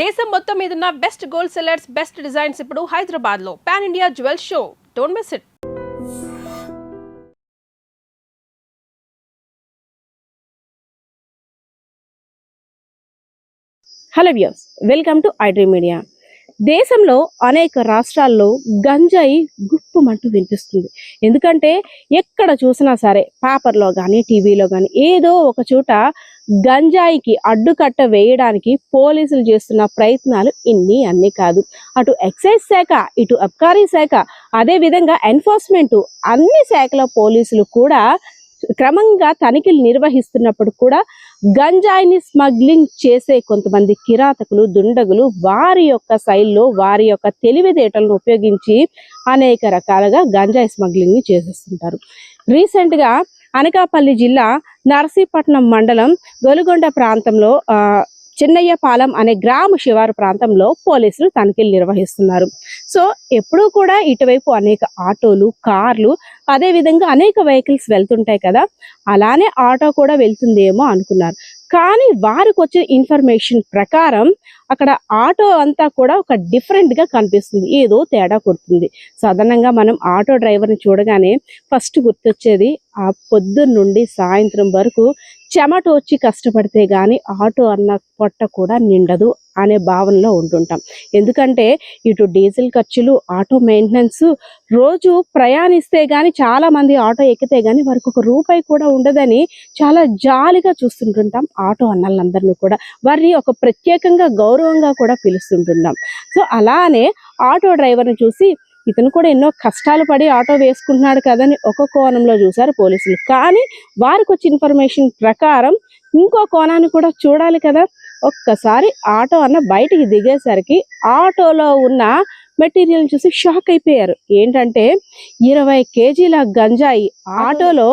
దేశం మొత్తం మీదున్న best gold sellers, best designs ఇప్పుడు హైదరాబాద్ లో pan India jewel show. Don't miss it. Hello viewers, welcome to iDream media. దేశంలో అనేక రాష్ట్రాల్లో గంజాయి గుప్పుమంటూ వినిపిస్తుంది. ఎందుకంటే ఎక్కడ చూసినా సరే పేపర్లో కానీ టీవీలో కానీ ఏదో ఒక చోట గంజాయికి అడ్డుకట్ట వేయడానికి పోలీసులు చేస్తున్న ప్రయత్నాలు ఇన్ని అన్ని కాదు. అటు ఎక్సైజ్ శాఖ, ఇటు అబ్కారీ శాఖ, అదేవిధంగా ఎన్ఫోర్స్మెంట్ అన్ని శాఖల పోలీసులు కూడా క్రమంగా తనిఖీలు నిర్వహిస్తున్నప్పుడు కూడా గంజాయిని స్మగ్లింగ్ చేసే కొంతమంది కిరాతకులు, దుండగులు వారి యొక్క శైలిలో, వారి యొక్క తెలివితేటలను ఉపయోగించి అనేక రకాలుగా గంజాయి స్మగ్లింగ్ ని చేసేస్తుంటారు. రీసెంట్గా అనకాపల్లి జిల్లా నర్సీపట్నం మండలం గొలుగొండ ప్రాంతంలో చిన్నయ్యపాలెం అనే గ్రామ శివారు ప్రాంతంలో పోలీసులు తనిఖీలు నిర్వహిస్తున్నారు. సో ఎప్పుడూ కూడా ఇటువైపు అనేక ఆటోలు, కార్లు, అదేవిధంగా అనేక వెహికల్స్ వెళ్తుంటాయి కదా, అలానే ఆటో కూడా వెళ్తుందేమో అనుకున్నారు. కానీ వారికి వచ్చిన ఇన్ఫర్మేషన్ ప్రకారం అక్కడ ఆటో అంతా కూడా ఒక డిఫరెంట్గా కనిపిస్తుంది, ఏదో తేడా కొడుతుంది. సాధారణంగా మనం ఆటో డ్రైవర్ని చూడగానే ఫస్ట్ గుర్తొచ్చేది ఆ పొద్దున్న నుండి సాయంత్రం వరకు చెమట వచ్చి కష్టపడితే కానీ ఆటో అన్న పొట్ట కూడా నిండదు అనే భావనలో ఉంటుంటాం. ఎందుకంటే ఇటు డీజిల్ ఖర్చులు, ఆటో మెయింటెనెన్స్, రోజు ప్రయాణిస్తే కానీ చాలా మంది ఆటో ఎక్కితే కానీ వారికి ఒక రూపాయి కూడా ఉండదని చాలా జాలిగా చూస్తుంటుంటాం. ఆటో అన్నలందరినీ కూడా వారిని ఒక ప్రత్యేకంగా గౌరవంగా కూడా పిలుస్తుంటున్నాం. సో అలానే ఆటో డ్రైవర్ని చూసి ఇతను కూడా ఎన్నో కష్టాలు పడి ఆటో వేసుకుంటున్నాడు కదని ఒక కోణంలో చూశారు పోలీసులు. కానీ వారికి వచ్చే ఇన్ఫర్మేషన్ ప్రకారం ఇంకో కోణాన్ని కూడా చూడాలి కదా. ఒక్కసారి ఆటో అన్న బయటికి దిగేసరికి ఆటోలో ఉన్న మెటీరియల్ చూసి షాక్ అయిపోయారు. ఏంటంటే 20 కేజీల గంజాయి ఆటోలో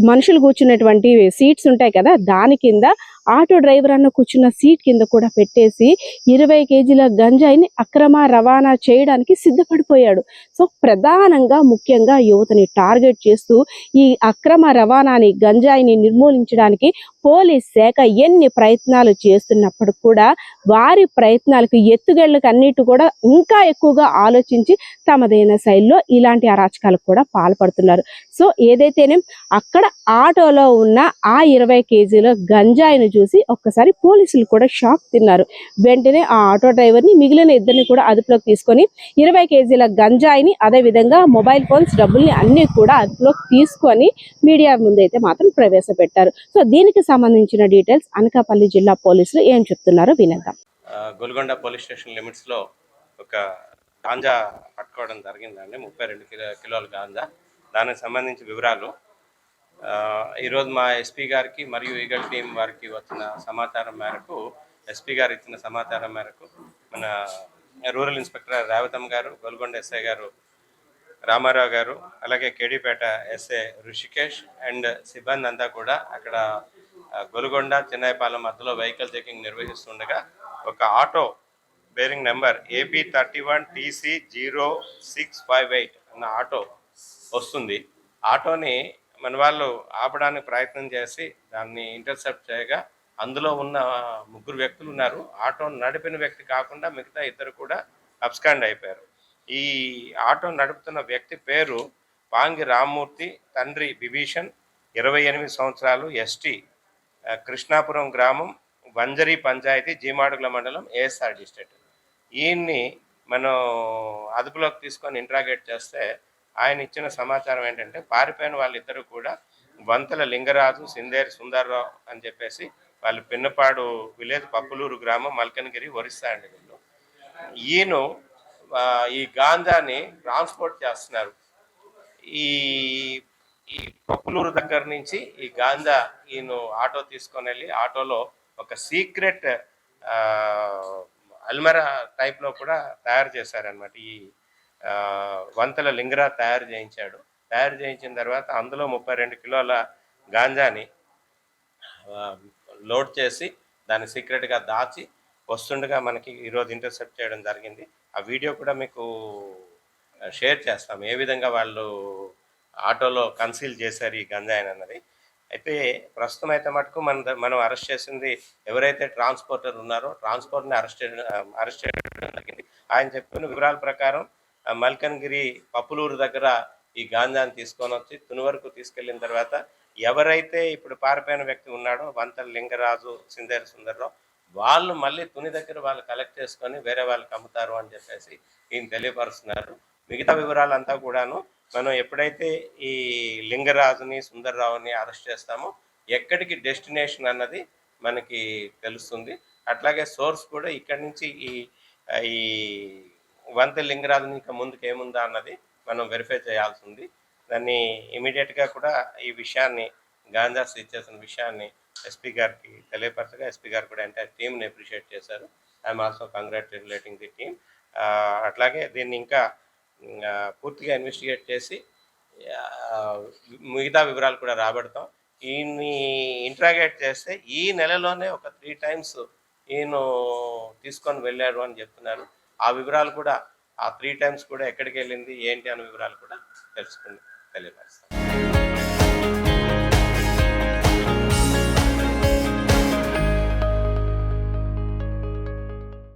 మనుషులు కూర్చున్నటువంటి సీట్స్ ఉంటాయి కదా, దాని కింద ఆటో డ్రైవర్ అన్న కూర్చున్న సీట్ కింద కూడా పెట్టేసి 20 కేజీల గంజాయిని అక్రమ రవాణా చేయడానికి సిద్ధపడిపోయాడు. సో ప్రధానంగా ముఖ్యంగా యువతని టార్గెట్ చేస్తూ ఈ అక్రమ రవాణాని, గంజాయిని నిర్మూలించడానికి పోలీస్ శాఖ ఎన్ని ప్రయత్నాలు చేస్తున్నప్పుడు కూడా వారి ప్రయత్నాలకు, ఎత్తుగళ్ళకు అన్నిటి కూడా ఇంకా ఎక్కువగా ఆలోచించి తమదైన శైలిలో ఇలాంటి అరాచకాలకు కూడా పాల్పడుతున్నారు. సో ఏదైతేనే అక్కడ ఆటోలో ఉన్న ఆ 20 కేజీల గంజాయిని చూసి ఒక్కసారి పోలీసులు కూడా షాక్ తిన్నారు. వెంటనే ఆ ఆటో డ్రైవర్ని, మిగిలిన ఇద్దరిని కూడా అదుపులోకి తీసుకొని 20 కేజీల గంజాయిని, అదేవిధంగా మొబైల్ ఫోన్స్, డబ్బుల్ని అన్ని కూడా అదుపులోకి తీసుకొని మీడియా ముందైతే మాత్రం ప్రవేశపెట్టారు. సో దీనికి సంబంధించిన డీటెయిల్స్ అనకాపల్లి జిల్లా పోలీసులు ఏం చెప్తున్నారో వినేద్దాం. గోల్కొండ పోలీస్ స్టేషన్ లిమిట్స్లో ఒక గాంజా పట్టుకోవడం జరిగిందండి. 32 కిలోల గాంజా. దానికి సంబంధించి వివరాలు ఈరోజు మా ఎస్పీ గారికి మరియు ఈగల్ టీం వారికి వచ్చిన సమాచారం మేరకు, ఎస్పీ గారు ఇచ్చిన సమాచారం మేరకు మన రూరల్ ఇన్స్పెక్టర్ రేవతమ్మ గారు, గోల్కొండ ఎస్ఐ గారు రామారావు గారు, అలాగే కేడీపేట ఎస్ఐ ఋషికేష్ అండ్ సిబ్బంది అంతా కూడా అక్కడ గొలుగొండ చిన్నయ్యపాలెం మధ్యలో వెహికల్ చెకింగ్ నిర్వహిస్తుండగా ఒక ఆటో బేరింగ్ నెంబర్ AB31TC0658 అన్న ఆటో వస్తుంది. ఆటోని మన వాళ్ళు ఆపడానికి ప్రయత్నం చేసి దాన్ని ఇంటర్సెప్ట్ చేయగా అందులో ఉన్న 3 వ్యక్తులు ఉన్నారు. ఆటో నడిపిన వ్యక్తి కాకుండా మిగతా 2 కూడా అబ్స్కాండ్ అయిపోయారు. ఈ ఆటో నడుపుతున్న వ్యక్తి పేరు పాంగి రామ్మూర్తి, తండ్రి బిభీషణ్, 28 సంవత్సరాలు, ఎస్టీ, కృష్ణాపురం గ్రామం, వంజరి పంచాయతీ, జీమాడుగుల మండలం, ఏఎస్ఆర్ డిస్ట్రిక్ట్. ఈయన్ని మనం అదుపులోకి తీసుకొని ఇంట్రాగేట్ చేస్తే ఆయన ఇచ్చిన సమాచారం ఏంటంటే పారిపోయిన వాళ్ళిద్దరూ కూడా వంతల లింగరాజు, సిందేరి సుందర్రావు అని చెప్పేసి వాళ్ళు పిన్నపాడు విలేజ్, పప్పులూరు గ్రామం, మల్కనగిరి, ఒరిస్సా అండి. వీళ్ళు ఈయన ఈ గాంజాని ట్రాన్స్పోర్ట్ చేస్తున్నారు. ఈ ఈ పప్పులూరు దగ్గర నుంచి ఈ గాంజా ఈయన ఆటో తీసుకొని వెళ్ళి ఆటోలో ఒక సీక్రెట్ అల్మరా టైప్లో కూడా తయారు చేశారనమాట. ఈ వంతల లింగరా తయారు చేయించిన తర్వాత అందులో 32 కిలోల గాంజాని లోడ్ చేసి దాన్ని సీక్రెట్గా దాచి వస్తుండగా మనకి ఈరోజు ఇంటర్సెప్ట్ చేయడం జరిగింది. ఆ వీడియో కూడా మీకు షేర్ చేస్తాం, ఏ విధంగా వాళ్ళు ఆటోలో కన్సీల్ చేశారు ఈ గంజాయిని అన్నది. అయితే ప్రస్తుతం అయితే మటుకు మనం అరెస్ట్ చేసింది ఎవరైతే ట్రాన్స్పోర్టర్ ఉన్నారో ట్రాన్స్పోర్ట్ని అరెస్ట్ చేయడం జరిగింది. ఆయన చెప్పిన వివరాల ప్రకారం మల్కన్గిరి పప్పులూరు దగ్గర ఈ గాంజాని తీసుకొని వచ్చి తుని వరకు తీసుకెళ్లిన తర్వాత ఎవరైతే ఇప్పుడు పారిపోయిన వ్యక్తి ఉన్నాడో వంతల లింగరాజు, సిందేరు సుందర్రావు, వాళ్ళు మళ్ళీ తుని దగ్గర వాళ్ళు కలెక్ట్ చేసుకొని వేరే వాళ్ళకి అమ్ముతారు అని చెప్పేసి ఈయన తెలియపరుస్తున్నారు. మిగతా వివరాలంతా కూడాను మనం ఎప్పుడైతే ఈ లింగరాజుని, సుందర్రావుని అరెస్ట్ చేస్తామో ఎక్కడికి డెస్టినేషన్ అన్నది మనకి తెలుస్తుంది. అట్లాగే సోర్స్ కూడా ఇక్కడి నుంచి ఈ వంతె లింగరాజుని ఇంకా ముందుకు ఏముందా అన్నది మనం వెరిఫై చేయాల్సి ఉంది. దాన్ని ఇమీడియట్గా కూడా ఈ విషయాన్ని గాంజా సీజ్ చేసిన విషయాన్ని ఎస్పీ గారికి తెలియపరచగా ఎస్పీ గారు కూడా ఎంటైర్ టీమ్ని అప్రిషియేట్ చేశారు. I'm also congratulating the team. అట్లాగే దీన్ని ఇంకా పూర్తిగా ఇన్వెస్టిగేట్ చేసి మిగతా వివరాలు కూడా రాబడతాం. ఈయన్ని ఇంట్రాగేట్ చేస్తే ఈ నెలలోనే ఒక 3 times ఈయన తీసుకొని వెళ్ళారు అని చెప్తున్నారు. ఆ వివరాలు కూడా ఆ 3 times కూడా ఎక్కడికి వెళ్ళింది ఏంటి అనే వివరాలు కూడా తెలియపరుస్తాం.